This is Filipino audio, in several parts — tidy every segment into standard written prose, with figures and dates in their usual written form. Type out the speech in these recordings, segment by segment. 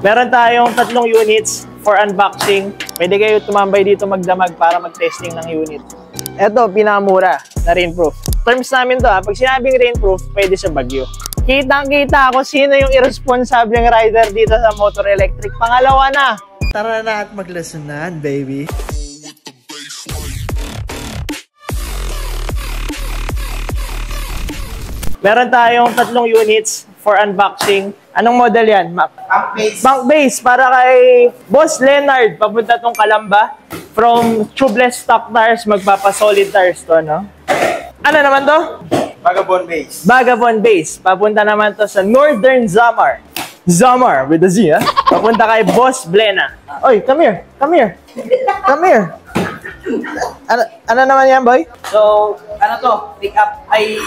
Meron tayong 3 units for unboxing. Pwede kayo tumambay dito magdamag para mag-testing ng unit. Ito, pinakamura na rainproof. Terms namin to pag sinabing rainproof, pwede sa bagyo. Kitang-kita ako sino yung irresponsableng rider dito sa Motor Electric. Pangalawa na. Tara na at maglasonan, baby. Meron tayong 3 units for unboxing. Anong model yan, Mac? Punk base. Punk base para kay Boss Leonard. Papunta tong Calamba. From tubeless stock tires, magpapa-solid tires to, no? Ano naman to? Vagabond base. Vagabond base. Papunta naman to sa Northern Zamar. Zamar with a Z, ha? Papunta kay Boss Blena. Oy, come here. Come here. Come here. Ano naman yan, boy? So, ano to? Pick up ay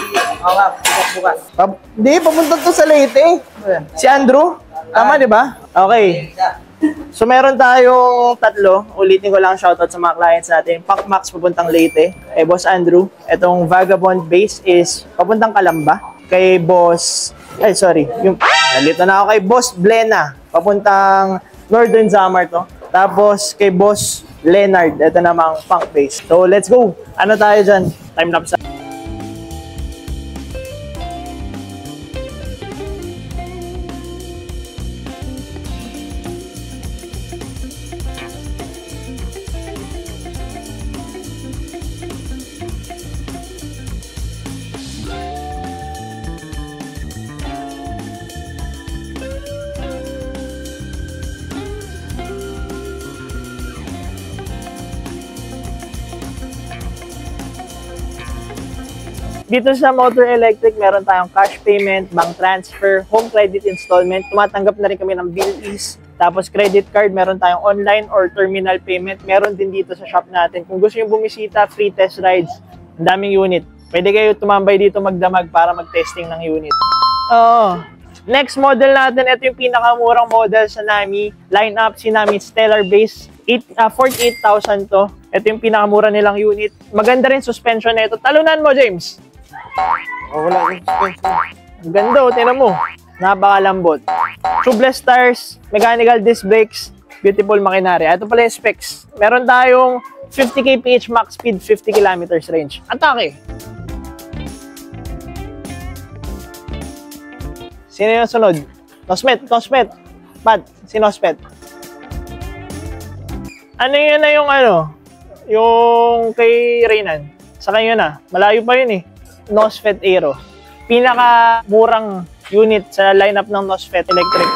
bukas. Hindi, papunta to sa Leyte. Si Andrew? Tama, di ba? Okay. So, meron tayong 3. Ulitin ko lang shoutout sa mga clients natin. Punk Max papuntang Leyte. Kay Boss Andrew. Itong Vagabond base is papuntang Calamba. Kay Boss... Ay, sorry. Nalito na ako kay Boss Blena. Papuntang Northern Zamar to. Tapos kay Boss Leonard. Ito namang punk base. So, let's go. Ano tayo dyan? Time-lapse. Dito sa Motor Electric, meron tayong cash payment, bank transfer, home credit installment. Tumatanggap na rin kami ng bill-ease. Tapos credit card, meron tayong online or terminal payment. Meron din dito sa shop natin. Kung gusto nyo bumisita, free test rides. Ang daming unit. Pwede kayo tumambay dito magdamag para mag-testing ng unit. Oo. Next model natin, ito yung pinakamurang model sa NAMI. Lineup, si NAMI Stellar Base. 48,000 to. Ito yung pinakamura nilang unit. Maganda rin suspension na ito. Talunan mo, James. Oh, wala yung suspension. Ang ganda, tinan mo. Napakalambot. Tubeless tires, mechanical disc brakes, beautiful makinarya. Ito pala yung specs. Meron tayong 50 kph max speed, 50 kilometers range. Atake! Sino yung sunod? Nosmet. Pat, si Nosmet. Ano yun na yung yung kay Reynan? Sa kanyo na. Malayo pa yun eh. Nosfet Aero. Pinaka-murang unit sa lineup ng Nosfet Electric.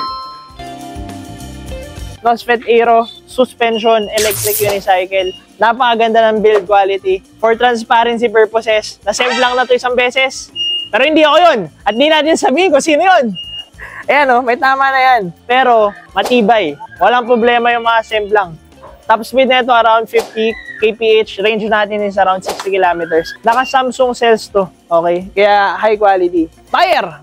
Nosfet Aero, suspension, electric unicycle. Napakaganda ng build quality. For transparency purposes, na-save lang na ito isang beses. Pero hindi ako yun. At di natin sabihin kung sino yun. Ayan may tama na yan. Pero matibay. Walang problema yung mga save lang. Top speed na ito around 50 kph. Range natin is around 60 kilometers. Naka Samsung cells to. Okay? Kaya high quality. Tire!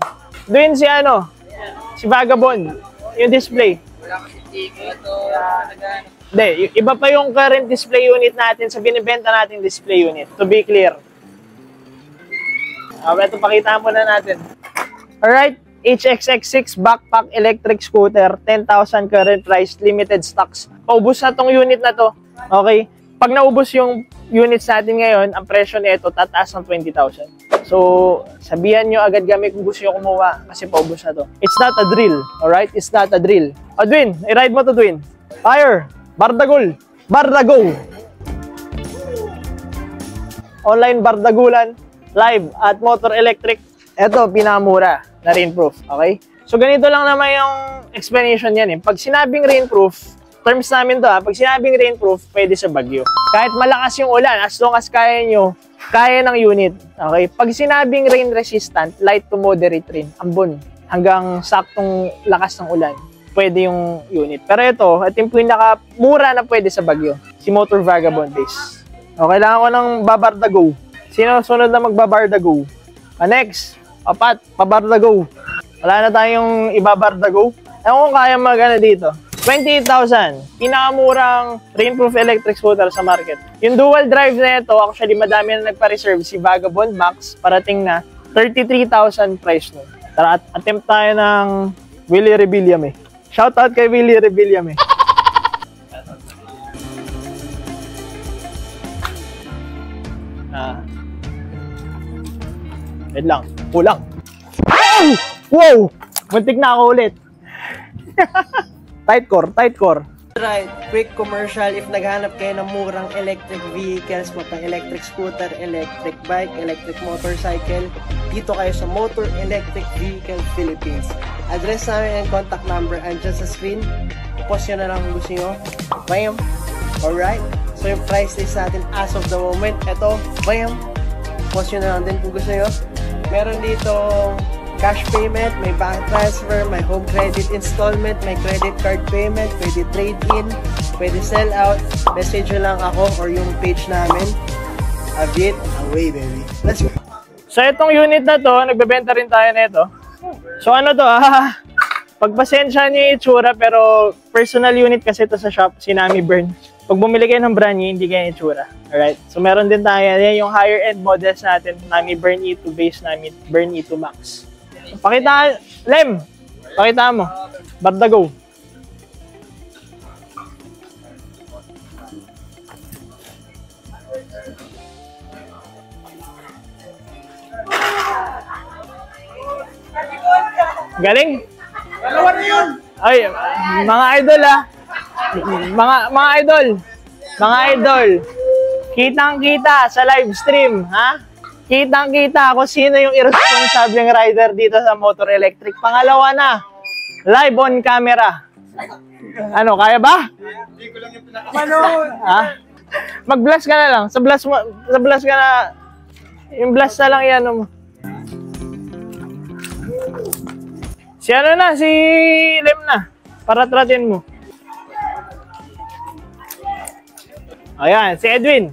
Doon si Vagabond. Yung display. Wala kasi ticket o Hindi. Iba pa yung current display unit natin sa binibenta natin display unit. To be clear. Ito pakita mo na natin. Alright. HXX6 backpack electric scooter, 10,000 current price, limited stocks. Paubos na tong unit na to. Okay? Pag naubos yung units natin ngayon, ang presyo nito tataas ng 20,000. So, sabihan nyo agad kami kung gusto nyo kumuha kasi paubos na to. It's not a drill. Alright? It's not a drill. O, Dwin, i-ride mo to, Dwin. Fire! Bardagol! Bardago! Online bardagulan, live at Motor Electric. Ito, pinakamura na rainproof. Okay? So, ganito lang naman yung explanation yan. Pag sinabing rainproof, terms namin to pag sinabing rainproof, pwede sa bagyo. Kahit malakas yung ulan, as long as kaya nyo, kaya ng unit. Okay? Pag sinabing rain resistant, light to moderate rain, ambon, hanggang saktong lakas ng ulan, pwede yung unit. Pero ito yung pinakamura na pwede sa bagyo. Si Motor Vagabond base. Okay, kailangan ko ng babardago. Sino sunod na magbabardago? Next. Pat, pabardago. Wala na tayong ibabardago. Ewan kung kaya dito. 28,000. Pinakamurang rainproof electric scooter sa market. Yung dual drive na ito, actually madami na nagpa-reserve. Si Vagabond Max, parating na 33,000 price nun. Tara, attempt tayo ng Willie Rebellion Shoutout kay Willie Rebillame. Wait lang. Kulang. Wow! Muntik na ako ulit. Tight core. Right, quick commercial. If naghanap kayo ng murang electric vehicles, electric scooter, electric bike, electric motorcycle, dito kayo sa Motor Electric Vehicle Philippines. Address namin and contact number andyan sa screen. Post nyo na lang kung gusto nyo. Bam! Alright? So yung price list natin as of the moment, eto, bam! Post nyo na lang din kung gusto nyo. Meron dito cash payment, may bank transfer, may home credit installment, may credit card payment, pwede trade-in, pwede sell out. Message nyo lang ako or yung page namin. A bit away, baby. Let's go. So itong unit na to, nagbebenta rin tayo na ito. So ano to, pagpasensya niyo yung itsura, pero personal unit kasi ito sa shop, si Nami Burn. Pag bumili kayo ng brand new, hindi kayo itsura. Alright? So meron din tayo, yan yung higher end models natin, Nami Burn E2 base, Nami Burn E2 Max. So, pakita, Lem, pakita mo. Bardago. Galing? Dalawa na yun! Ay, mga idol Mga idol. Kitang-kita sa live stream, ha? Kitang-kita kung sino yung irresponsibleng rider dito sa Motor Electric. Pangalawa na, live on camera. Ano, kaya ba? Hindi ko lang yung pinaka... Ha? Mag-blast ka na lang. Sa blast ka na. Yung blast na lang yan. Si ano na, si Lem na. Paratratin mo. Ayan, si Edwin.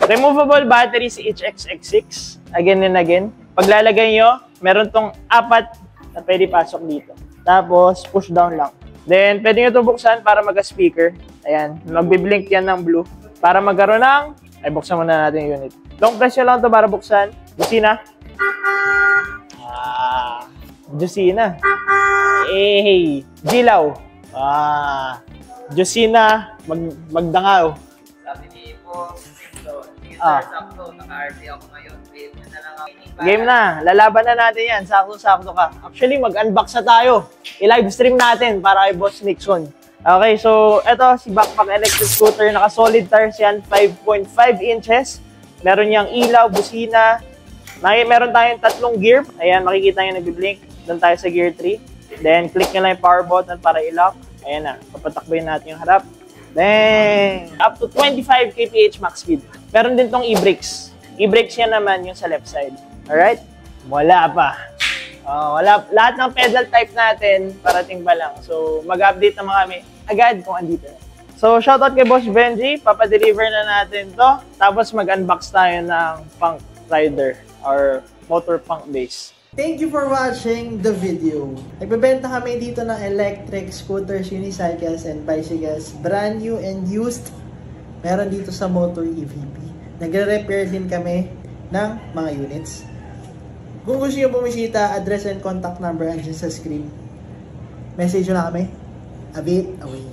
Removable battery si HXX6. Again and again. Paglalagay nyo, meron tong 4 na pwede pasok dito. Tapos, push down lang. Then, pwede nyo ito buksan para mag-speaker. Ayan. Magbiblink yan ng blue. Para magkaroon ng... Ay, buksan muna natin yung unit. Long press nyo lang ito para buksan. Busina. Jusina. Hey. Dilaw. Jusina. Magdangaw. Sabi ni po, sakto, naka-RT ako ngayon. Game na. Lalaban na natin yan. Sakto-sakto ka. Actually, mag-unbox na tayo. I-live stream natin para kay Boss Nixon. Okay, so eto si Backpack Electric Scooter. Naka-solid tires yan. 5.5 inches. Meron niyang ilaw, busina. Meron tayong 3 gear. Ayan, makikita nyo nag-blink. Doon tayo sa gear 3. Then, click nyo lang yung power button para i-lock. Ayan na. Papatakboyin natin yung harap. Then, up to 25 kph max speed. Meron din tong e-brakes. E-brakes yan naman yung sa left side. Alright? Wala pa. Wala. Lahat ng pedal type natin, parating pa lang. So, mag-update naman kami agad kung andito na. So, shoutout kay Boss Benji. Papadeliver na natin to. Tapos, mag-unbox tayo ng Punk Rider or Motor Punk base. Thank you for watching the video. Nagbebenta kami dito ng electric scooters, unicycles, and bicycles. Brand new and used. Meron dito sa Motor EVP. Nagre-repair din kami ng mga units. Kung gusto nyo bumisita, address and contact number andyan sa screen. Message nyo na kami. A bit away.